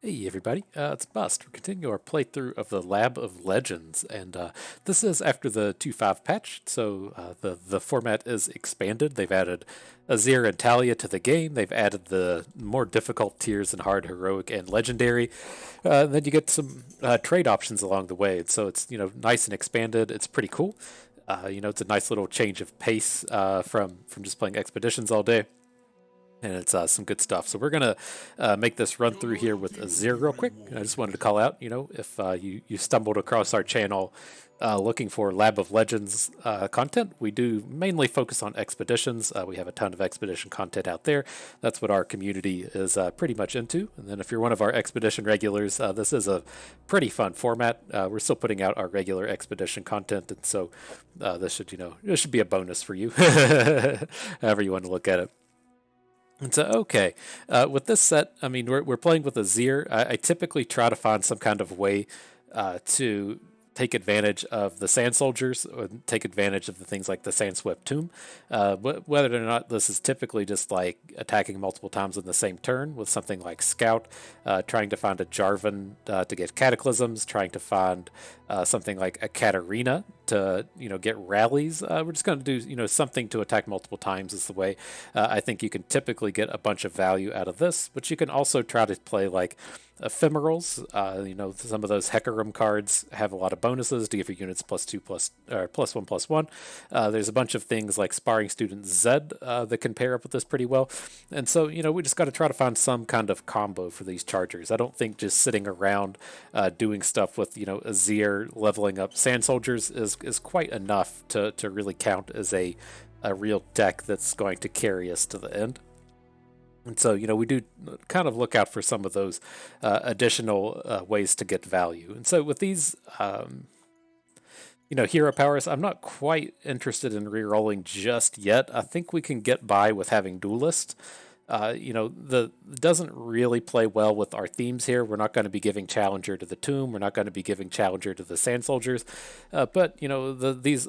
Hey everybody, it's Bust. We're continuing our playthrough of the Lab of Legends, and this is after the 2.5 patch, so the format is expanded. They've added Azir and Talia to the game. They've added the more difficult tiers in Hard, Heroic, and Legendary. And then you get some trade options along the way, and so it's nice and expanded. It's pretty cool. It's a nice little change of pace from just playing expeditions all day, and it's some good stuff. So we're gonna make this run through here with Azir real quick. I just wanted to call out, if you stumbled across our channel looking for Lab of Legends content, we do mainly focus on expeditions. We have a ton of expedition content out there. That's what our community is pretty much into. And then if you're one of our expedition regulars, this is a pretty fun format. We're still putting out our regular expedition content, and so this should be a bonus for you, however you want to look at it. And so, okay, with this set, I mean, we're playing with Azir. I typically try to find some kind of way to take advantage of the Sand Soldiers, or take advantage of the things like the Sand Swept Tomb. Whether or not this is typically just like attacking multiple times in the same turn with something like Scout, trying to find a Jarvan to get Cataclysms, trying to find something like a Katarina to get rallies. We're just going to do something to attack multiple times is the way. I think you can typically get a bunch of value out of this, but you can also try to play like ephemerals. Some of those Hecarim cards have a lot of bonuses to give your units +2 plus or +1/+1. There's a bunch of things like Sparring Student Zed that can pair up with this pretty well, and so we just got to try to find some kind of combo for these chargers. I don't think just sitting around doing stuff with Azir leveling up Sand Soldiers is quite enough to really count as a real deck that's going to carry us to the end. And so, we do kind of look out for some of those additional ways to get value. And so, with these, hero powers, I'm not quite interested in re-rolling just yet. I think we can get by with having Duelist. The doesn't really play well with our themes here. We're not going to be giving Challenger to the Tomb. We're not going to be giving Challenger to the Sand Soldiers. But these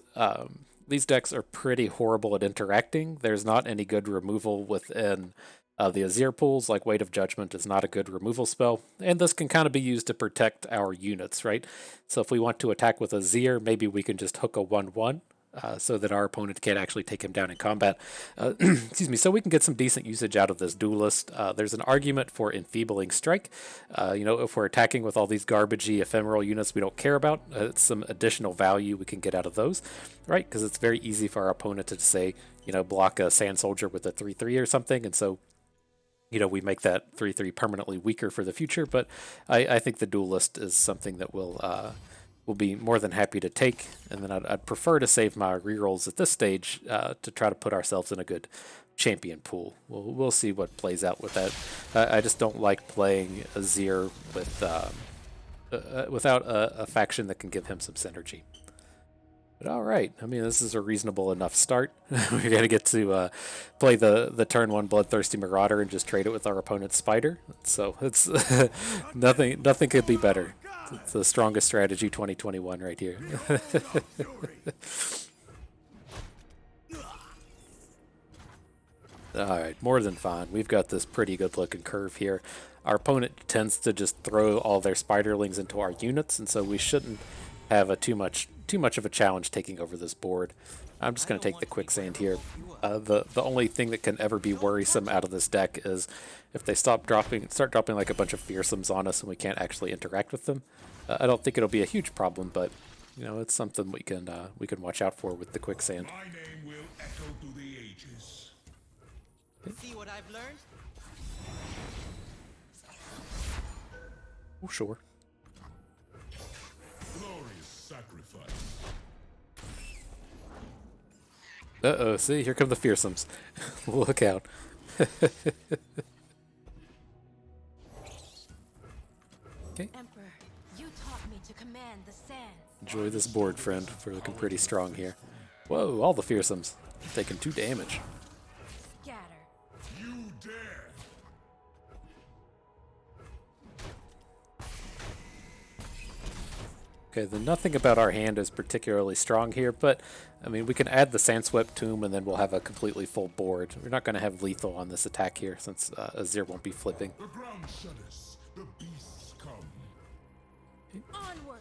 decks are pretty horrible at interacting. There's not any good removal within the Azir pools, like Weight of Judgment, is not a good removal spell, and this can kind of be used to protect our units, right? So if we want to attack with Azir, maybe we can just hook a 1/1 so that our opponent can't actually take him down in combat. Excuse me. So we can get some decent usage out of this Duelist. There's an argument for Enfeebling Strike. If we're attacking with all these garbagey ephemeral units we don't care about, it's some additional value we can get out of those, right? Because it's very easy for our opponent to say, block a Sand Soldier with a 3/3 or something, and so we make that 3/3 permanently weaker for the future. But I think the Duelist is something that will be more than happy to take. And then I'd prefer to save my rerolls at this stage to try to put ourselves in a good champion pool. We'll see what plays out with that. I just don't like playing Azir without a faction that can give him some synergy. But all right, I mean, this is a reasonable enough start. We're going to get to play the turn one Bloodthirsty Marauder and just trade it with our opponent's Spider. So it's nothing could be better. It's the strongest strategy 2021 right here. All right, more than fine. We've got this pretty good looking curve here. Our opponent tends to just throw all their spiderlings into our units, and so we shouldn't have too much of a challenge taking over this board. I'm just going to take the quicksand here. The only thing that can ever be worrisome out of this deck is if they start dropping like a bunch of fearsomes on us and we can't actually interact with them. I don't think it'll be a huge problem, but it's something we can watch out for with the quicksand. My name will echo through the ages. See what I've learned? Oh, sure. Glorious sacrifice. Uh-oh, see, here come the fearsomes. Look out. Okay. Emperor, you taught me to command the sands. Enjoy this board, friend. We're looking pretty strong here. Whoa, all the fearsomes. Taking 2 damage. Scatter. You dare! Okay, the nothing about our hand is particularly strong here, but I mean, we can add the Sandswept Tomb and then we'll have a completely full board. We're not going to have lethal on this attack here since Azir won't be flipping. The ground shudders. The beasts come. Onward.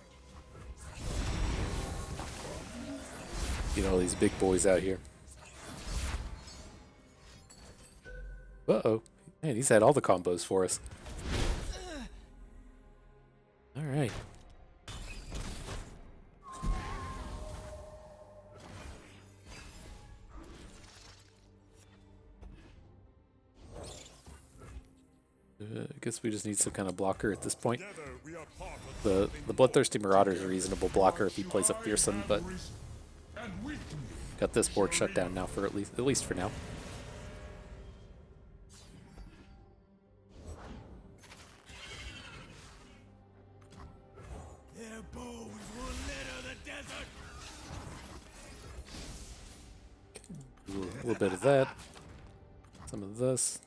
You know, these big boys out here. Uh-oh. Man, he's had all the combos for us. Alright. I guess we just need some kind of blocker at this point. The Bloodthirsty Marauder is a reasonable blocker if he plays a fearsome, but got this board shut down now for at least for now. Their bows will litter the desert. A little bit of that. Some of this.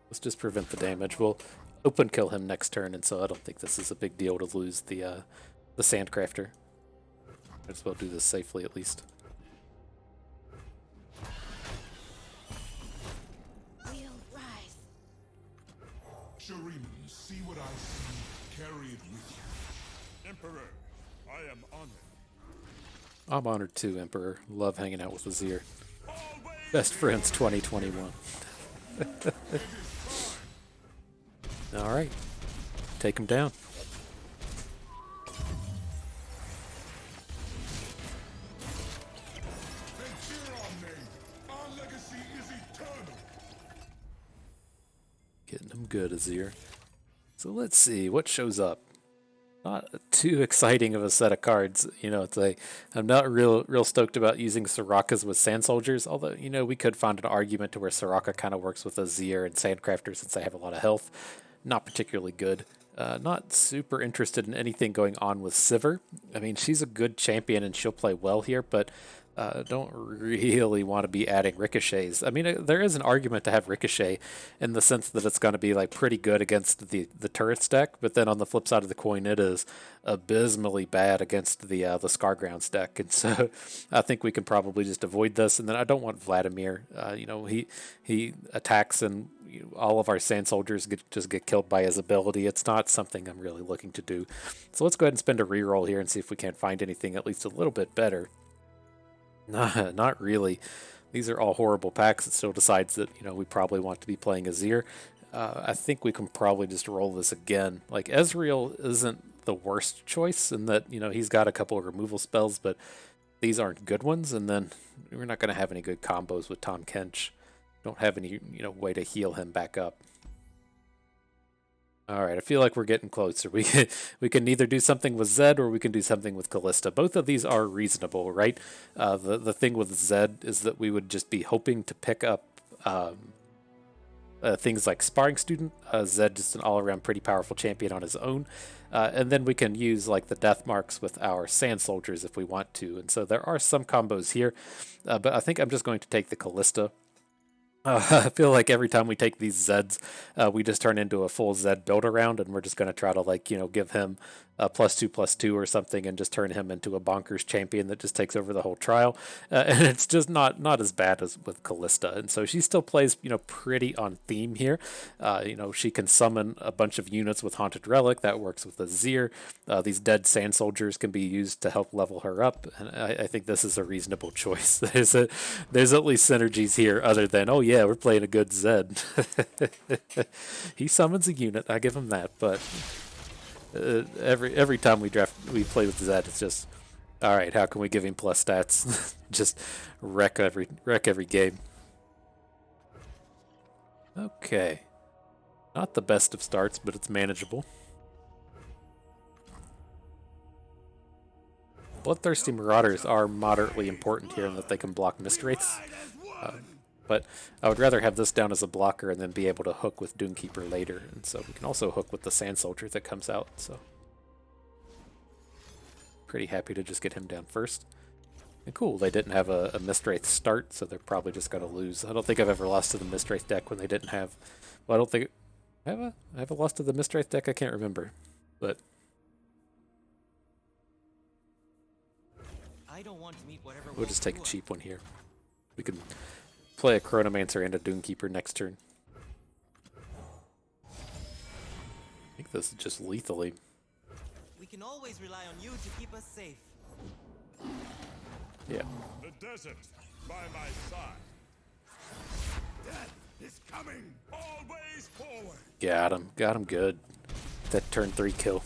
Let's just prevent the damage. We'll open kill him next turn, and so I don't think this is a big deal to lose the Sandcrafter. Might as well do this safely at least. We'll rise. Shuriman, see what I see. Carry it with you. Emperor, I am honored. I'm honored too, Emperor. Love hanging out with Azir. Best friends 2021. Alright. Take him down. Then cheer on me. Our legacy is eternal. Getting him good, Azir. So let's see what shows up. Not too exciting of a set of cards. You know, it's like I'm not real stoked about using Sorakas with Sand Soldiers, although, you know, we could find an argument to where Soraka kind of works with Azir and Sandcrafter since they have a lot of health. Not particularly good. Not super interested in anything going on with Sivir. I mean, she's a good champion and she'll play well here, but don't really want to be adding ricochets. I mean, there is an argument to have ricochet in the sense that it's going to be like pretty good against the turrets deck, but then on the flip side of the coin, it is abysmally bad against the Scargrounds deck, and so I think we can probably just avoid this. And then I don't want Vladimir. You know, he attacks and all of our Sand Soldiers just get killed by his ability. It's not something I'm really looking to do. So let's go ahead and spend a reroll here and see if we can't find anything at least a little bit better. Not really. These are all horrible packs. It still decides that, you know, we probably want to be playing Azir. I think we can probably just roll this again. Like, Ezreal isn't the worst choice in that, you know, he's got a couple of removal spells, but these aren't good ones. And then we're not going to have any good combos with Tom Kench. Don't have any, you know, way to heal him back up. All right, I feel like we're getting closer. We can either do something with Zed or we can do something with Callista. Both of these are reasonable, right? The thing with Zed is that we would just be hoping to pick up things like Sparring Student. Zed is an all-around pretty powerful champion on his own. And then we can use like the Death Marks with our Sand Soldiers if we want to. And so there are some combos here, but I think I'm just going to take the Callista. I feel like every time we take these Zeds, we just turn into a full Zed build around, and we're just going to try to, like, you know, give him a +2/+2 or something and just turn him into a bonkers champion that just takes over the whole trial. And it's just not as bad as with Callista. And so she still plays, you know, pretty on theme here. You know, she can summon a bunch of units with Haunted Relic. That works with Azir. These dead Sand Soldiers can be used to help level her up. And I think this is a reasonable choice. There's at least synergies here other than, oh yeah, we're playing a good Zed. He summons a unit. I give him that, but every time we play with Zed, it's just, all right, how can we give him plus stats? Just wreck every game. Okay, not the best of starts, but it's manageable. Bloodthirsty Marauders are moderately important here in that they can block Mist Wraiths. But I would rather have this down as a blocker and then be able to hook with Doomkeeper later. And so we can also hook with the Sand Soldier that comes out. So pretty happy to just get him down first. And cool, they didn't have a Mistwraith start, so they're probably just going to lose. I don't think I've ever lost to the Mistwraith deck when they didn't have... Well, I don't think... Have I lost to the Mistwraith deck? I can't remember. But... I don't want to meet whatever we'll just take a cheap one here. We can play a Chronomancer and a Doomkeeper next turn. think this is just lethally. We can always rely on you to keep us safe. Yeah. The desert by my side. Death is coming. Always forward. Got him. Got him good. That turn 3 kill.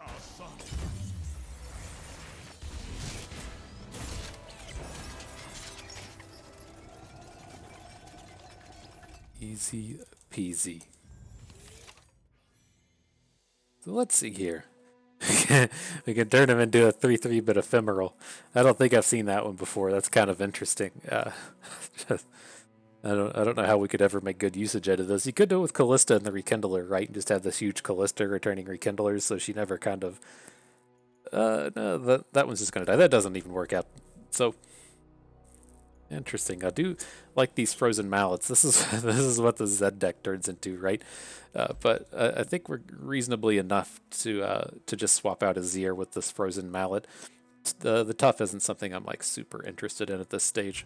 Our son. Easy peasy. So let's see here. We can turn him into a 3/3 but ephemeral. I don't think I've seen that one before. That's kind of interesting. I don't know how we could ever make good usage out of this. You could do it with Callista and the Rekindler, right? And just have this huge Callista returning Rekindlers, so she never kind of. No, that one's just gonna die. That doesn't even work out. So interesting. I do like these frozen mallets. This is this is what the Z deck turns into, right? But I think we're reasonably enough to just swap out Azir with this frozen mallet. The tough isn't something I'm like super interested in at this stage.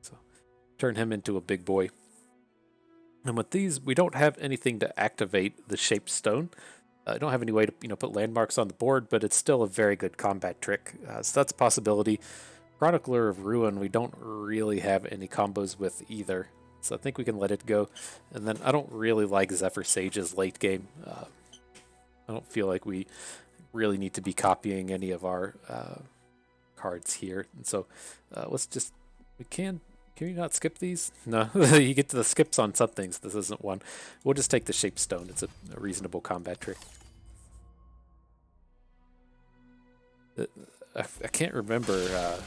So turn him into a big boy. And with these, we don't have anything to activate the shaped stone. I don't have any way to put landmarks on the board, but it's still a very good combat trick. So that's a possibility. Chronicler of Ruin, we don't really have any combos with either. So I think we can let it go. And then I don't really like Zephyr Sage's late game. I don't feel like we really need to be copying any of our cards here. And so let's just, can we not skip these? No, you get to the skips on some things. This isn't one. We'll just take the Shaped Stone. It's a reasonable combat trick. I can't remember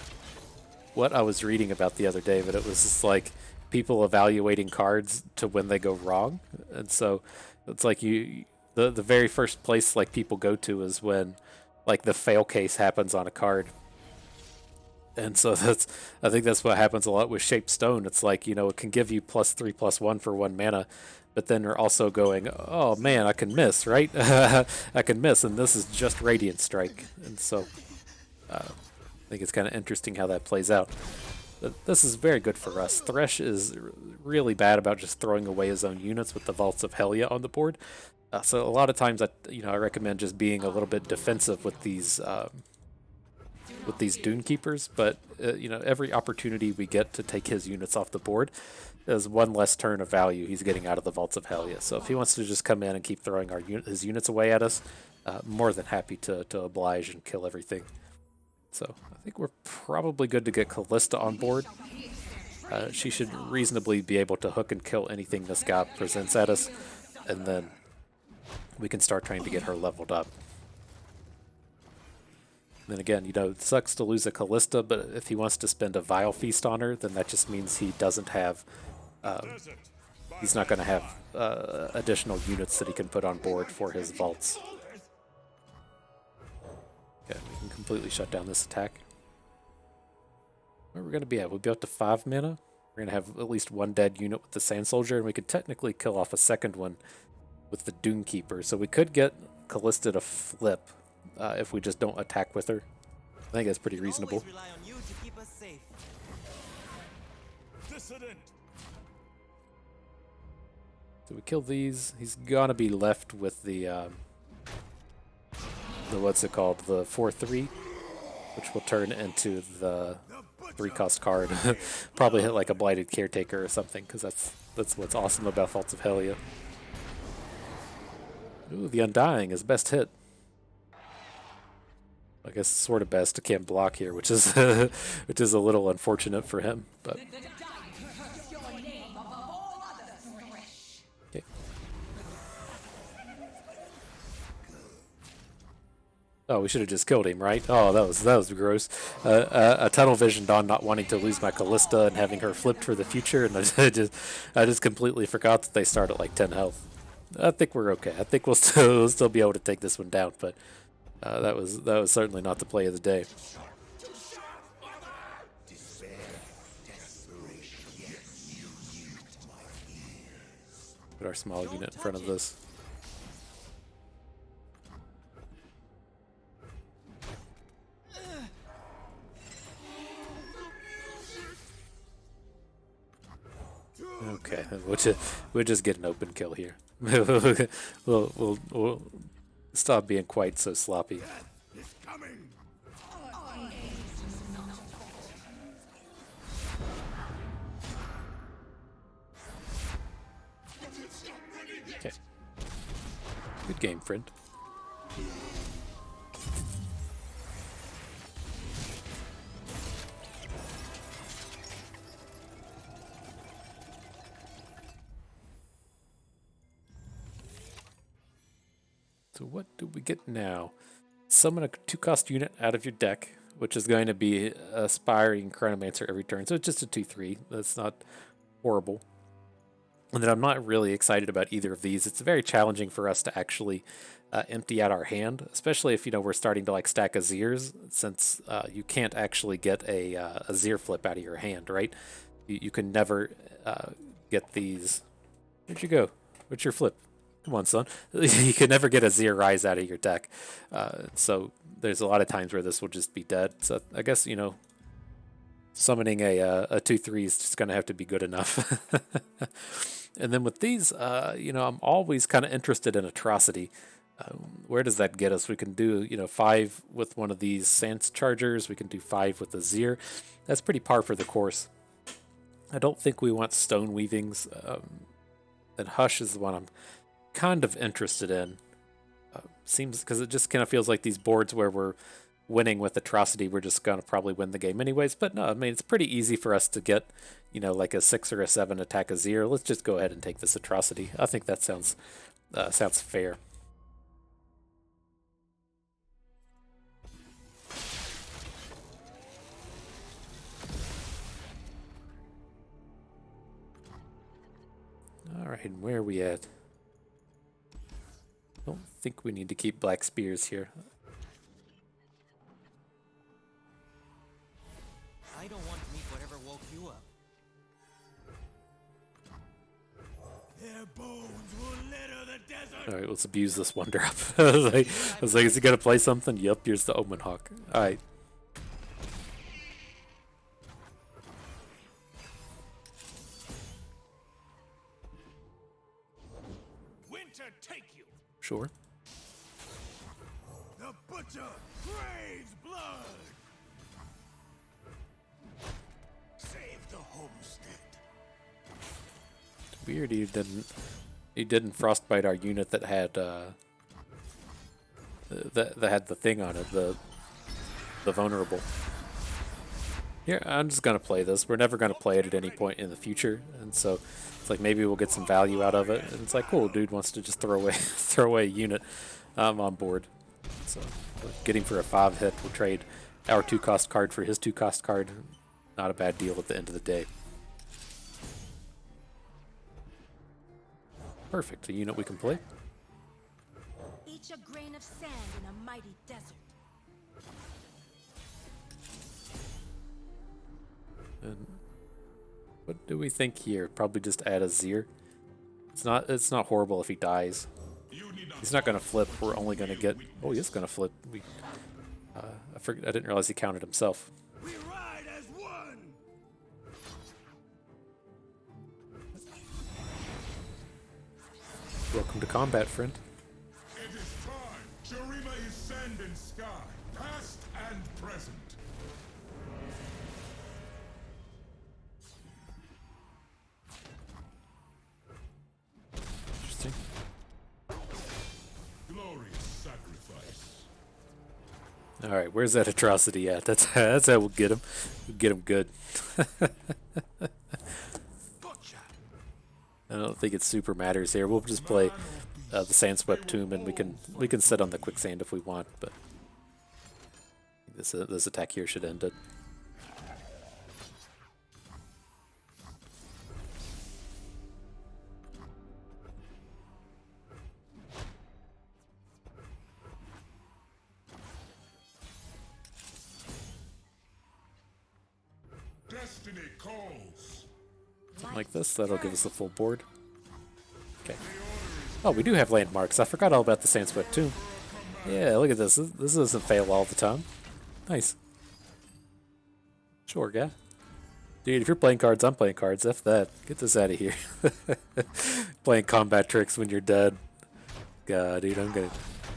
what I was reading about the other day, but it was just like people evaluating cards to when they go wrong. And so it's like the very first place like people go to is when like the fail case happens on a card. And so I think that's what happens a lot with Shaped Stone. It's like, it can give you +3/+1 for 1 mana, but then you're also going, oh man, I can miss, right? I can miss, and this is just Radiant Strike. And so I think it's kind of interesting how that plays out. But this is very good for us. Thresh is really bad about just throwing away his own units with the Vaults of Helia on the board. So a lot of times I recommend just being a little bit defensive with these Dune Keepers, but every opportunity we get to take his units off the board is one less turn of value he's getting out of the Vaults of Helia. So if he wants to just come in and keep throwing his units away at us, more than happy to oblige and kill everything. So I think we're probably good to get Callista on board. She should reasonably be able to hook and kill anything this guy presents at us, and then we can start trying to get her leveled up. Then again, it sucks to lose a Callista, but if he wants to spend a Vile Feast on her, then that just means he doesn't have, he's not going to have additional units that he can put on board for his vaults. Okay, we can completely shut down this attack. Where are we going to be at? We'll be up to 5 mana. We're going to have at least one dead unit with the Sand Soldier, and we could technically kill off a second one with the Dune Keeper. So we could get Callista to flip if we just don't attack with her. I think that's pretty reasonable. Always rely on you to keep us safe. Dissident. So we kill these. He's gonna be left with the what's it called? The 4/3, which will turn into the 3-cost card. Probably hit like a Blighted Caretaker or something, because that's what's awesome about Vaults of Helia. Ooh, the Undying is best hit. I guess it's sort of best to can't block here, which is which is a little unfortunate for him, but okay. Oh, we should have just killed him, right? Oh, that was gross. A tunnel visioned on not wanting to lose my Callista and having her flipped for the future, and I just completely forgot that they start at like 10 health. I think we're okay. I think we'll still be able to take this one down, but that was certainly not the play of the day. Put our small unit in front of this. Okay, we'll just get an open kill here. We'll stop being quite so sloppy. It's coming. Okay. Good game, friend. So what do we get now? Summon a 2-cost unit out of your deck, which is going to be Aspiring Chronomancer every turn. So it's just a 2/3. That's not horrible. And then I'm not really excited about either of these. It's very challenging for us to actually empty out our hand, especially if we're starting to like stack Azirs, since you can't actually get a Azir flip out of your hand, right? You can never get these. Where'd you go? What's your flip? Come on, son. You can never get a Azir Rise out of your deck. So there's a lot of times where this will just be dead. So I guess, summoning a 2/3 is just going to have to be good enough. And then with these, I'm always kind of interested in Atrocity. Where does that get us? We can do, 5 with one of these Sans Chargers. We can do 5 with Azir. That's pretty par for the course. I don't think we want Stone Weavings. And Hush is the one I'm kind of interested in. Seems because it just kind of feels like these boards where we're winning with Atrocity, we're just going to probably win the game anyways. But no, I mean, it's pretty easy for us to get, like a 6 or a 7 attack Azir. Let's just go ahead and take this Atrocity. I think that sounds fair. All right, and where are we at? Don't think we need to keep Black Spears here. I don't want to meet whatever woke you up. Their bones will litter the desert. All right, let's abuse this Wonder Up. I was like, is he gonna play something? Yep, here's the Omen Hawk. All right. Winter take you. Sure. The butcher craves blood. Save the homestead. Weird, he didn't frostbite our unit that had that had the thing on it, the vulnerable. Here, I'm just gonna play this. We're never gonna play it at any point in the future, and so it's like maybe we'll get some value out of it. And it's like, cool, dude wants to just throw away a unit. I'm on board. So getting for a 5-hit, we'll trade our 2-cost card for his 2-cost card. Not a bad deal at the end of the day. Perfect, a unit we can play. Each a grain of sand in a mighty desert. And what do we think here? Probably just add Azir. It's not horrible if he dies. He's not gonna flip. We're only gonna get. Oh, he is gonna flip. I didn't realize he counted himself. We ride as one. Welcome to combat, friend. It is time. Shurima is sand and sky, past and present. Interesting. Glorious sacrifice. All right, where's that Atrocity at? That's how we'll get him. We'll get him good. I don't think it super matters here. We'll just play the Sandswept Tomb, and we can sit on the Quicksand if we want. But this attack here should end it. Destiny calls. Something like this, that'll give us the full board. Okay. Oh, we do have landmarks. I forgot all about the Sandswept Tomb. Yeah, look at this. This doesn't fail all the time. Nice. Sure, guy. Dude, if you're playing cards, I'm playing cards. F that. Get this out of here. Playing combat tricks when you're dead. God, dude, I'm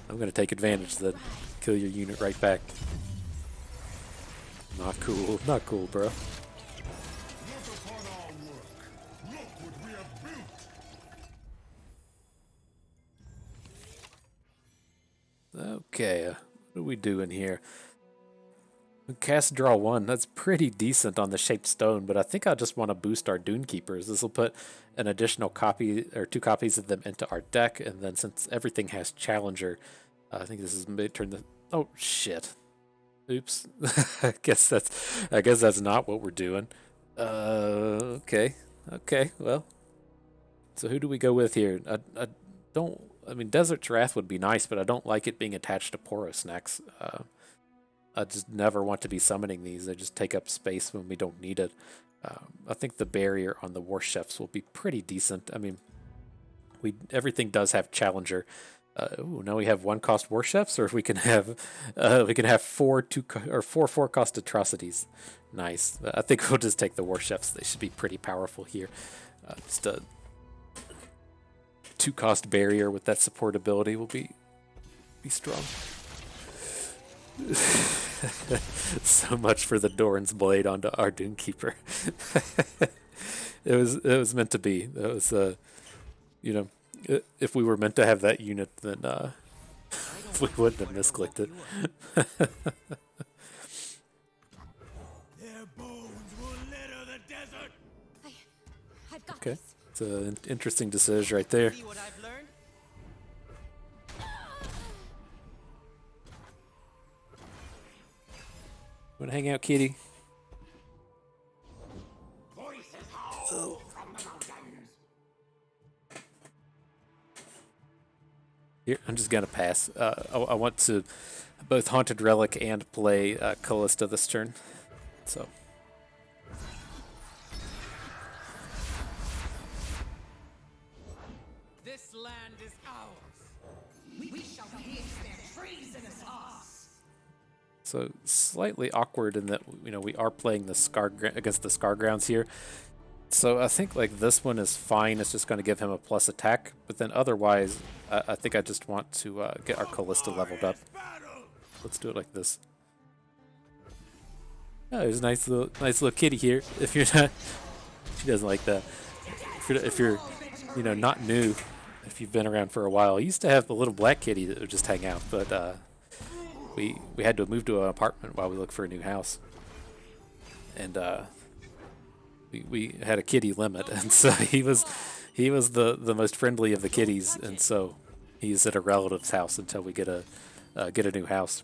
gonna take advantage of that. Kill your unit right back. Not cool. Not cool, bro. Look upon our work. Look what we have built. Okay, what are we doing here? Cast draw 1. That's pretty decent on the shaped stone, but I think I just want to boost our Dune Keepers. This will put an additional copy or 2 copies of them into our deck, and then since everything has Challenger, I think this is turn the. Oh shit! Oops. I guess that's not what we're doing. Okay. Well, so who do we go with here? I don't. I mean, Desert's Wrath would be nice, but I don't like it being attached to Poros Nex. I just never want to be summoning these. They just take up space when we don't need it. I think the barrier on the War Chefs will be pretty decent. I mean, everything does have Challenger. Now we have 1 cost War Chefs, or we can have 4 4-cost Atrocities. Nice. I think we'll just take the War Chefs. They should be pretty powerful here. Just a 2-cost barrier with that support ability will be strong. So much for the Doran's Blade onto our Dune Keeper. It was meant to be. That was if we were meant to have that unit, then we wouldn't have misclicked it. Their bones will litter the desert. I've got Okay, this. it's an interesting decision right there. See what I've learned? Wanna hang out, kitty? Here, I'm just gonna pass. I want to both Haunted Relic and play Callista this turn. So. This land is ours. We shall pierce their treasonous hearts. So slightly awkward in that we are playing the against the Scar Grounds here. So I think like this one is fine. It's just going to give him a plus attack. But then otherwise, I think I just want to get our Callista leveled up. Let's do it like this. Oh, there's a nice little kitty here. If you're not, she doesn't like that. If you're not new, if you've been around for a while, I used to have the little black kitty that would just hang out, but we had to move to an apartment while we looked for a new house, and we had a kitty limit, and so he was the most friendly of the kitties, and so he's at a relative's house until we get a new house,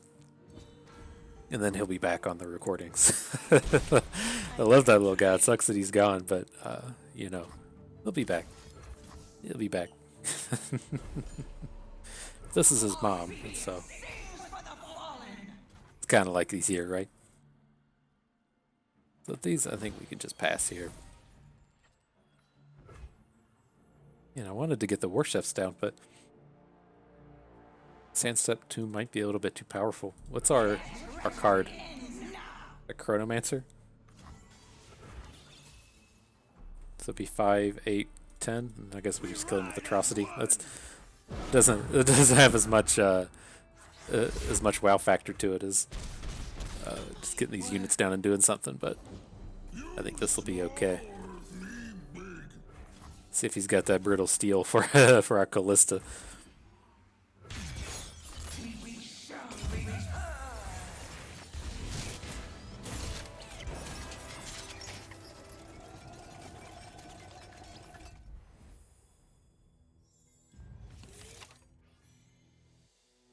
and then he'll be back on the recordings. I love that little guy. It sucks that he's gone, but he'll be back. He'll be back. This is his mom, and so it's kind of like he's here, right? So these, I think we can just pass here. I wanted to get the War Chefs down, but Sandstep 2 might be a little bit too powerful. What's our card? A Chronomancer? So it'd be 5, 8, 10. I guess we just kill him with Atrocity. It doesn't have as much wow factor to it as just getting these units down and doing something, but I think this will be okay. See if he's got that brittle steel for our Callista.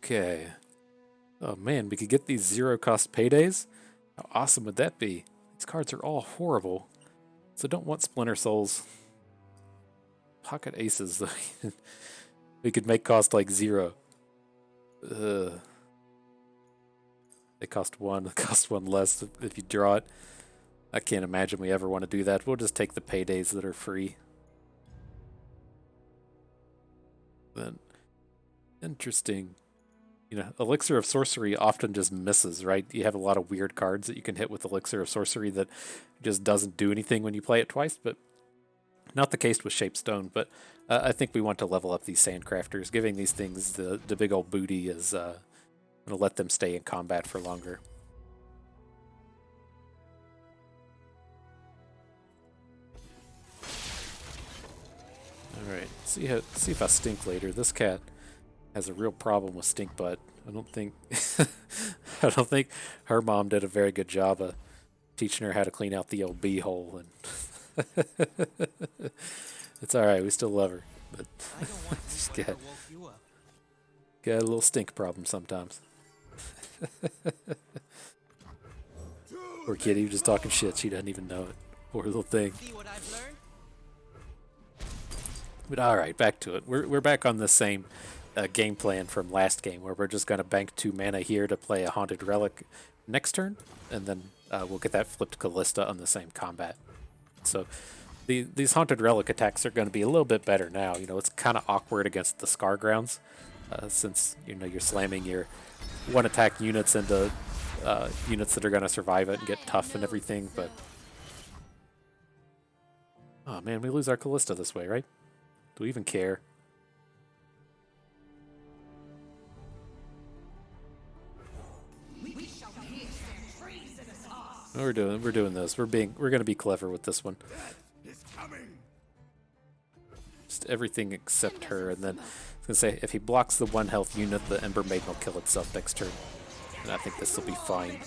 Okay. Oh man, we could get these 0-cost paydays? How awesome would that be? These cards are all horrible. So don't want Splinter Souls. Pocket Aces, though. We could make cost like 0. They cost 1. They cost 1 less if you draw it. I can't imagine we ever want to do that. We'll just take the paydays that are free. Then, interesting. you know, Elixir of Sorcery often just misses, right? You have a lot of weird cards that you can hit with Elixir of Sorcery that just doesn't do anything when you play it twice, but not the case with Shapestone. But I think we want to level up these Sandcrafters. Giving these things the big old booty is going to let them stay in combat for longer. Alright, see if I stink later. This cat has a real problem with stink butt. I don't think I don't think her mom did a very good job of teaching her how to clean out the old bee hole, and it's alright, we still love her. But I don't want she's to woke you up. got a little stink problem sometimes. Poor kitty, was just talking shit, she doesn't even know it. Poor little thing. See what I've learned? But alright, back to it. We're back on the same game plan from last game, where we're just going to bank 2 mana here to play a Haunted Relic next turn, and then we'll get that flipped Callista on the same combat. So these Haunted Relic attacks are going to be a little bit better now. You know, it's kind of awkward against the Scar Grounds, since, you know, you're slamming your 1-attack units into units that are going to survive it and get tough and everything, but... Oh man, we lose our Callista this way, right? Do we even care? We're doing this. We're gonna be clever with this one. Just everything except her, and then I was gonna say if he blocks the 1 health unit, the Ember Maiden will kill itself next turn, and I think this will be fine.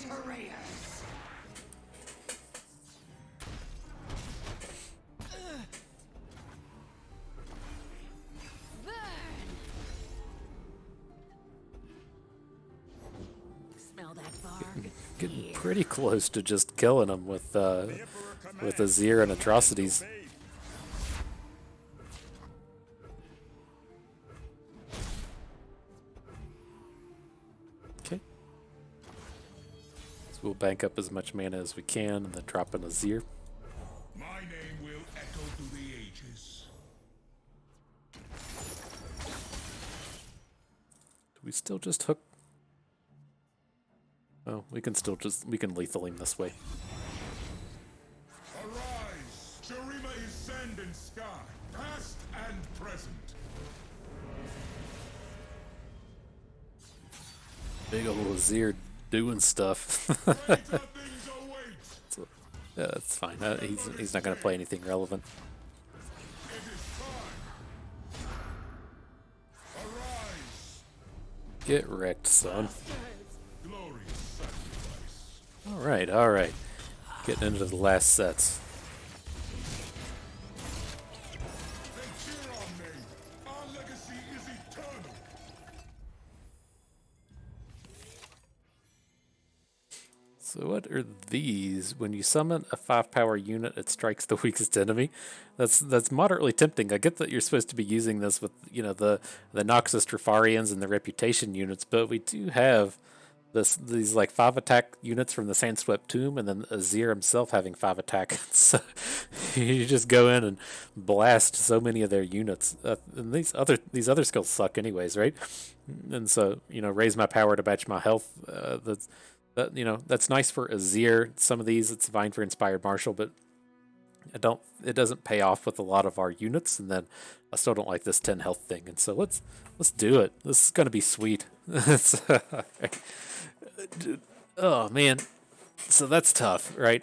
Getting pretty close to just killing him with Azir and Atrocities. Okay. So we'll bank up as much mana as we can and then drop in Azir. My name will echo through the ages. Do we still just hook? Oh, we can lethal him this way. Arise! Shurima is sand and sky, past and present. Big old Azir doing stuff. Greater things await. So, yeah, that's fine. He's not going to play anything relevant. It is time. Arise! Get wrecked, son. Glorious sacrifice. All right. Getting into the last sets. They cheer on me. Our legacy is eternal. So what are these? When you summon a 5-power unit, it strikes the weakest enemy. That's moderately tempting. I get that you're supposed to be using this with, you know, the Noxus Trifarians and the Reputation units, but we do have these like 5-attack units from the Sandswept Tomb, and then Azir himself having 5-attack. So you just go in and blast so many of their units. And these other skills suck anyways, right? And so, you know, raise my power to match my health. That's nice for Azir. Some of these it's fine for Inspired Martial, but it doesn't pay off with a lot of our units. And then I still don't like this 10 health thing. And so let's do it. This is gonna be sweet. Oh man, so that's tough, right?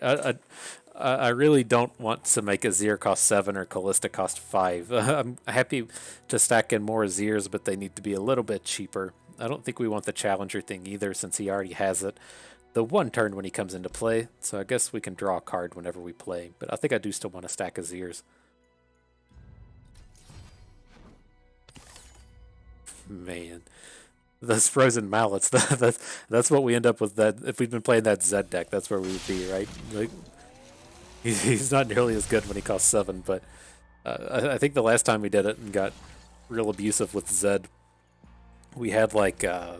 I really don't want to make Azir cost 7 or Callista cost 5. I'm happy to stack in more Azirs, but they need to be a little bit cheaper. I don't think we want the Challenger thing either, since he already has it the 1 turn when he comes into play. So I guess we can draw a card whenever we play, but I think I do still want to stack Azirs. Man. Those frozen mallets, that's what we end up with. That if we'd been playing that Zed deck, that's where we would be, right? Like, he's not nearly as good when he costs 7, but I think the last time we did it and got real abusive with Zed, we had like I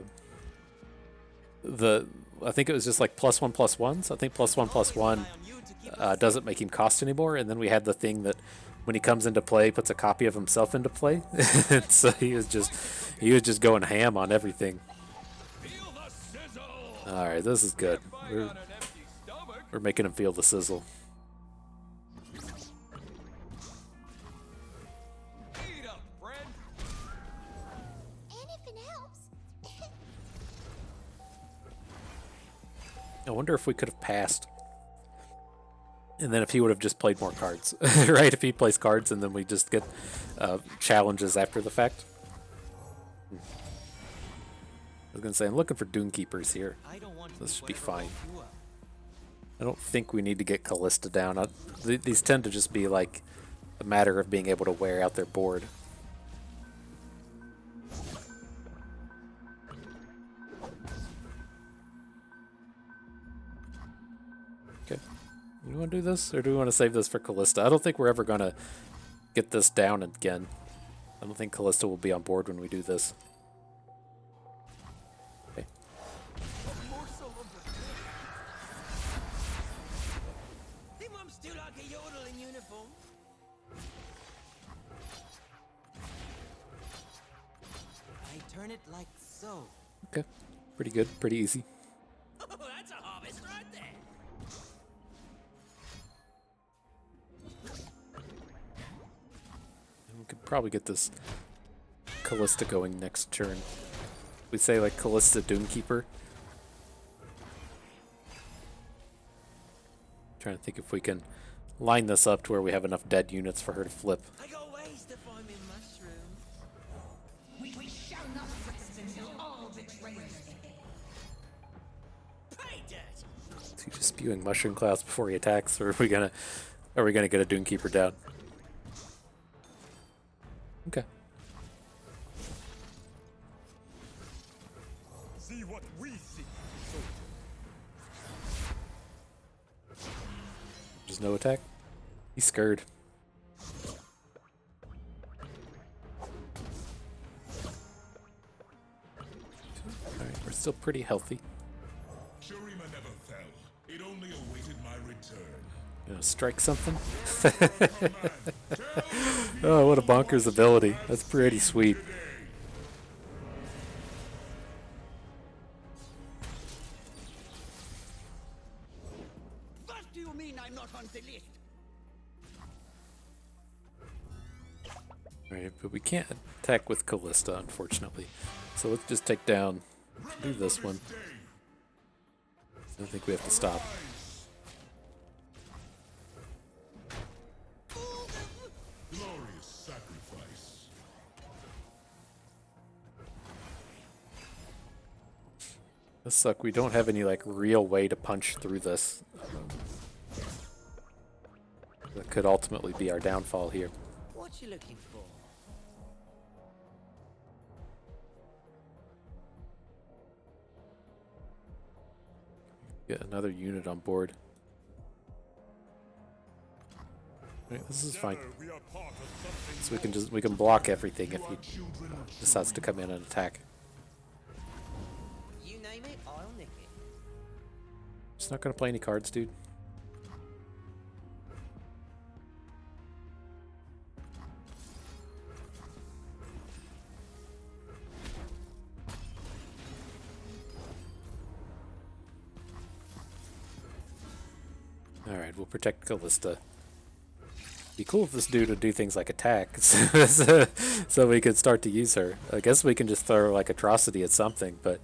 think it was just like +1/+1s. I think +1/+1 doesn't make him cost anymore, and then we had the thing that when he comes into play, puts a copy of himself into play. So he was just going ham on everything. Alright, this is good. We're making him feel the sizzle. Eat up, friend. Anything helps. I wonder if we could have passed. And then if he would have just played more cards. Right? If he plays cards and then we just get challenges after the fact. I was going to say, I'm looking for Doomkeepers here. I don't want to This be should be whatever fine. holds you up. I don't think we need to get Callista down. These tend to just be like a matter of being able to wear out their board. Okay. Do we want to do this, or do we want to save this for Callista? I don't think we're ever going to get this down again. I don't think Callista will be on board when we do this. Okay. Think I'm still like a yodel in uniform? I turn it like so. Okay. Pretty good. Pretty easy. Oh, that's a harvest right there. We could probably get this Callista going next turn. We say like Callista Doomkeeper. Trying to think if we can line this up to where we have enough dead units for her to flip. I got ways to find me mushrooms. We shall not rest until all betrayers Pay dirt. Is he just spewing mushroom clouds before he attacks, or are we gonna get a Doomkeeper down? Okay. See what we see. There's no attack. He's scared. Alright, we're still pretty healthy. Shurima never fell. It only awaited my return. Gonna strike something? Man, Oh, what a bonkers ability. That's pretty sweet. What do you mean I'm not on the list? Alright, but we can't attack with Callista, unfortunately. So let's just take down, do this one. I don't think we have to stop. glorious sacrifice. This suck. We don't have any like real way to punch through this. That could ultimately be our downfall here. What you looking for? Get another unit on board. Right, this is fine. We are part of something. So we can block everything if he decides to come in and attack. You name it, I'll nick it. Just not gonna play any cards, dude. Alright, we'll protect Callista. Be cool if this dude would do things like attack, so we could start to use her. I guess we can just throw like atrocity at something, but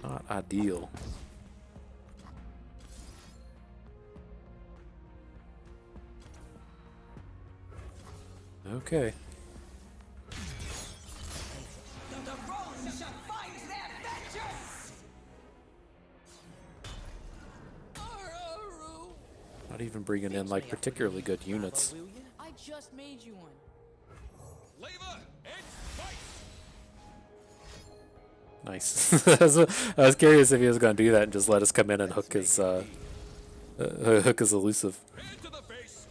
not ideal. Okay. The wrongs shall find their vengeance! Not even bringing in like particularly good units. Will you? I just made you one. Flavor and spice. Nice. I was curious if he was going to do that and just let us come in and hook his elusive. Hand to the face.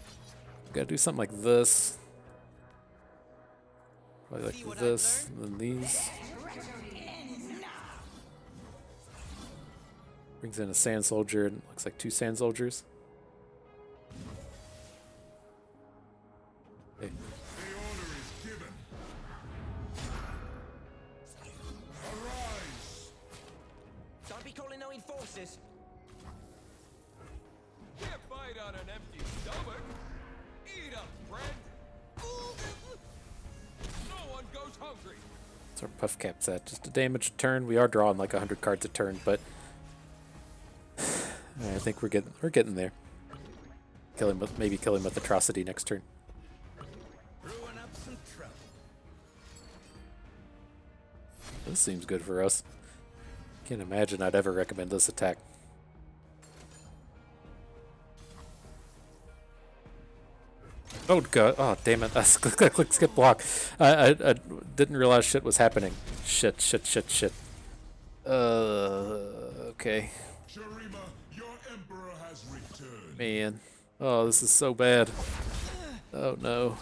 Gotta do something like this. Probably See like what this, I've and then these. Brings in a sand soldier, and looks like 2 sand soldiers. Okay. The order is given. calling no enforcers. Can't bite on an empty stomach. Eat up, friend. No one goes hungry. That's where Puff Cap's at. Just a damage turn. We are drawing like 100 cards a turn, but I think we're getting there. Maybe kill him with Atrocity next turn. Brewing up some trouble. This seems good for us. Can't imagine I'd ever recommend this attack. Oh god! Oh damn it! Click, skip, block. I didn't realize shit was happening. Shit. Okay. Sharima, your emperor has returned. Man. Oh, this is so bad. Oh no.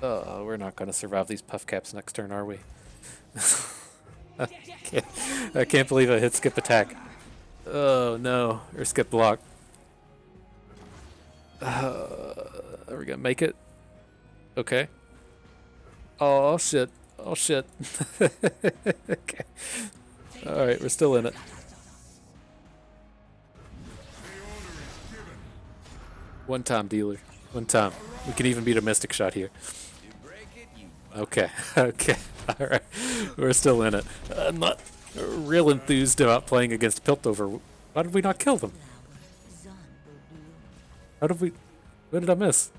Oh, we're not gonna survive these Puff Caps next turn, are we? I can't believe I hit skip attack. Oh no, or skip block. Are we gonna make it? Okay. Oh shit. Oh shit. Okay. Alright, we're still in it. One time, dealer. One time. We can even beat a Mystic Shot here. Okay. Okay. Alright. We're still in it. I'm not real enthused about playing against Piltover. Why did we not kill them? How did we... What did I miss?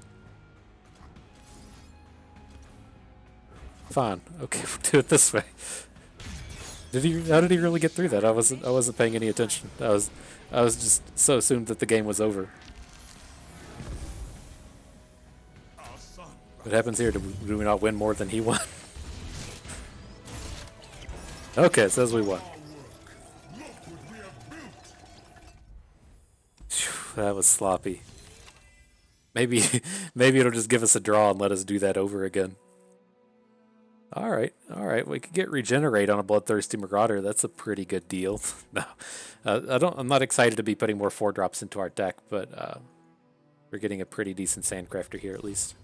Fine. Okay, we'll do it this way. How did he really get through that? I wasn't paying any attention. I was just so assumed that the game was over. What happens here? Do we not win more than he won? Okay, it says we won. Phew, that was sloppy. Maybe it'll just give us a draw and let us do that over again. All right. We could get Regenerate on a Bloodthirsty Marauder. That's a pretty good deal. No, I'm not excited to be putting more 4-drops into our deck, but we're getting a pretty decent Sandcrafter here at least.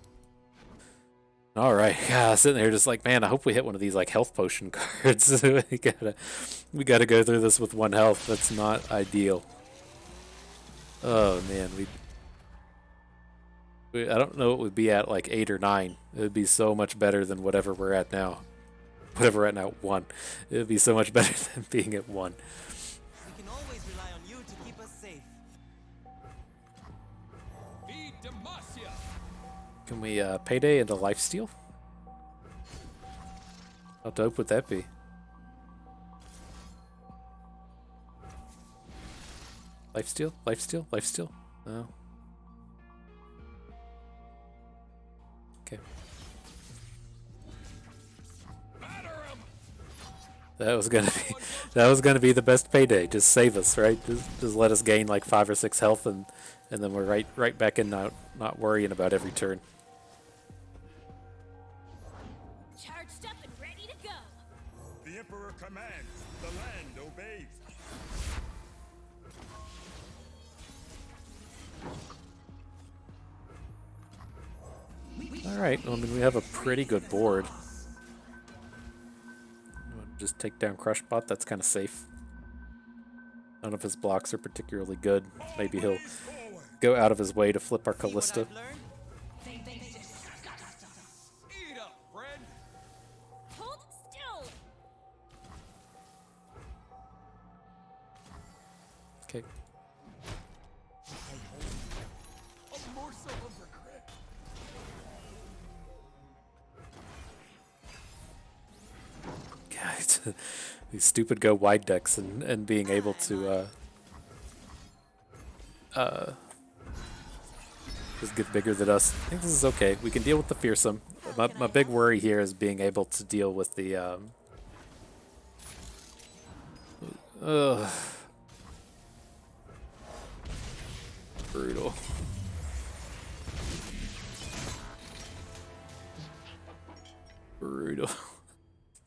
All right, sitting there just like, man, I hope we hit one of these like health potion cards. we gotta go through this with 1 health. That's not ideal. Oh man, I don't know what we'd be at like 8 or 9. It would be so much better than whatever we're at now. Whatever we're at now, 1. It would be so much better than being at 1. We can always rely on you to keep us safe. Feed Demacia. Can we payday into lifesteal? How dope would that be? Lifesteal? No. Okay. That was gonna be the best payday. Just save us, right? Just let us gain like 5 or 6 health, and then we're right back in, not worrying about every turn. Charged up and ready to go. The Emperor commands, the land obeys. Alright, well, I mean, we have a pretty good board. Just take down Crushbot, that's kind of safe. None of his blocks are particularly good. Maybe he'll go out of his way to flip our Callista. Eat up, friend. Hold still. Okay. A morsel of regret. Guys, these stupid go wide decks and being able to just get bigger than us. I think this is okay. We can deal with the fearsome. My big worry here is being able to deal with the brutal. Brutal.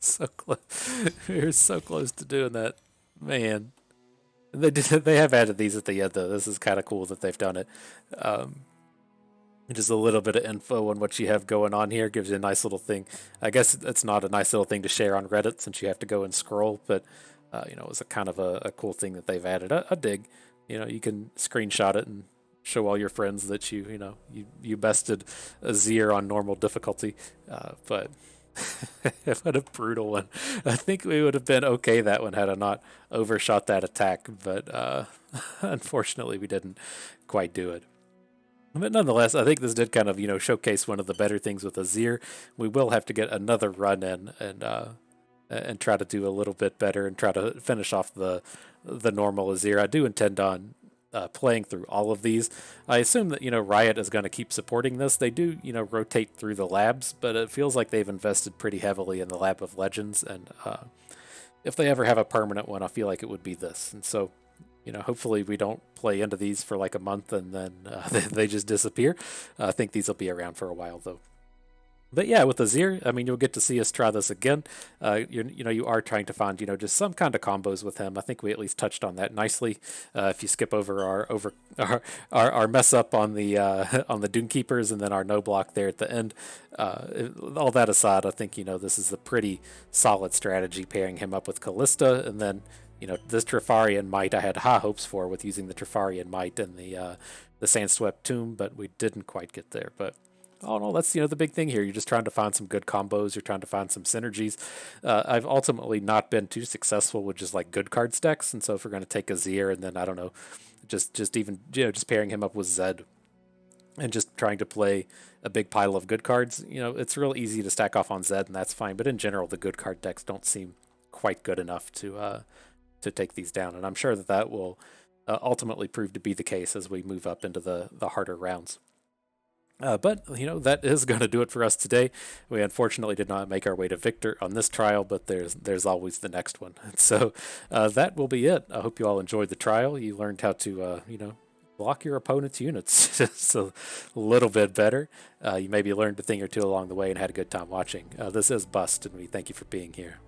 So close. We're so close to doing that, man. They have added these at the end though. This is kind of cool that they've done it. Just a little bit of info on what you have going on here gives you a nice little thing. I guess it's not a nice little thing to share on Reddit since you have to go and scroll, but it was a kind of a cool thing that they've added. I dig. You can screenshot it and show all your friends that you bested Azir on normal difficulty, but what a brutal one. I think we would have been okay that one had I not overshot that attack, but unfortunately we didn't quite do it. But nonetheless, I think this did kind of, showcase one of the better things with Azir. We will have to get another run in and try to do a little bit better and try to finish off the normal Azir. I do intend on playing through all of these. I assume that, Riot is going to keep supporting this. They do, rotate through the labs, but it feels like they've invested pretty heavily in the Lab of Legends. And if they ever have a permanent one, I feel like it would be this. And so, hopefully we don't play into these for like a month and then they just disappear. I think these will be around for a while though. But yeah, with Azir, I mean, you'll get to see us try this again. You are trying to find, just some kind of combos with him. I think we at least touched on that nicely. If you skip over our mess up on the on the Doomkeepers and then our no block there at the end, all that aside, I think this is a pretty solid strategy pairing him up with Callista, and then this Trifarian Might I had high hopes for with using the Trifarian Might and the Sandswept Tomb, but we didn't quite get there. But all in all, that's the big thing here. You're just trying to find some good combos. You're trying to find some synergies. I've ultimately not been too successful with just like good card stacks, and so if we're going to take Azir and then I don't know, just even just pairing him up with Zed and just trying to play a big pile of good cards, it's real easy to stack off on Zed, and that's fine. But in general, the good card decks don't seem quite good enough to take these down, and I'm sure that will ultimately prove to be the case as we move up into the harder rounds. But that is going to do it for us today. We unfortunately did not make our way to Victor on this trial, but there's always the next one. So that will be it. I hope you all enjoyed the trial. You learned how to block your opponent's units just a little bit better. You maybe learned a thing or two along the way and had a good time watching. This is Bust, and we thank you for being here.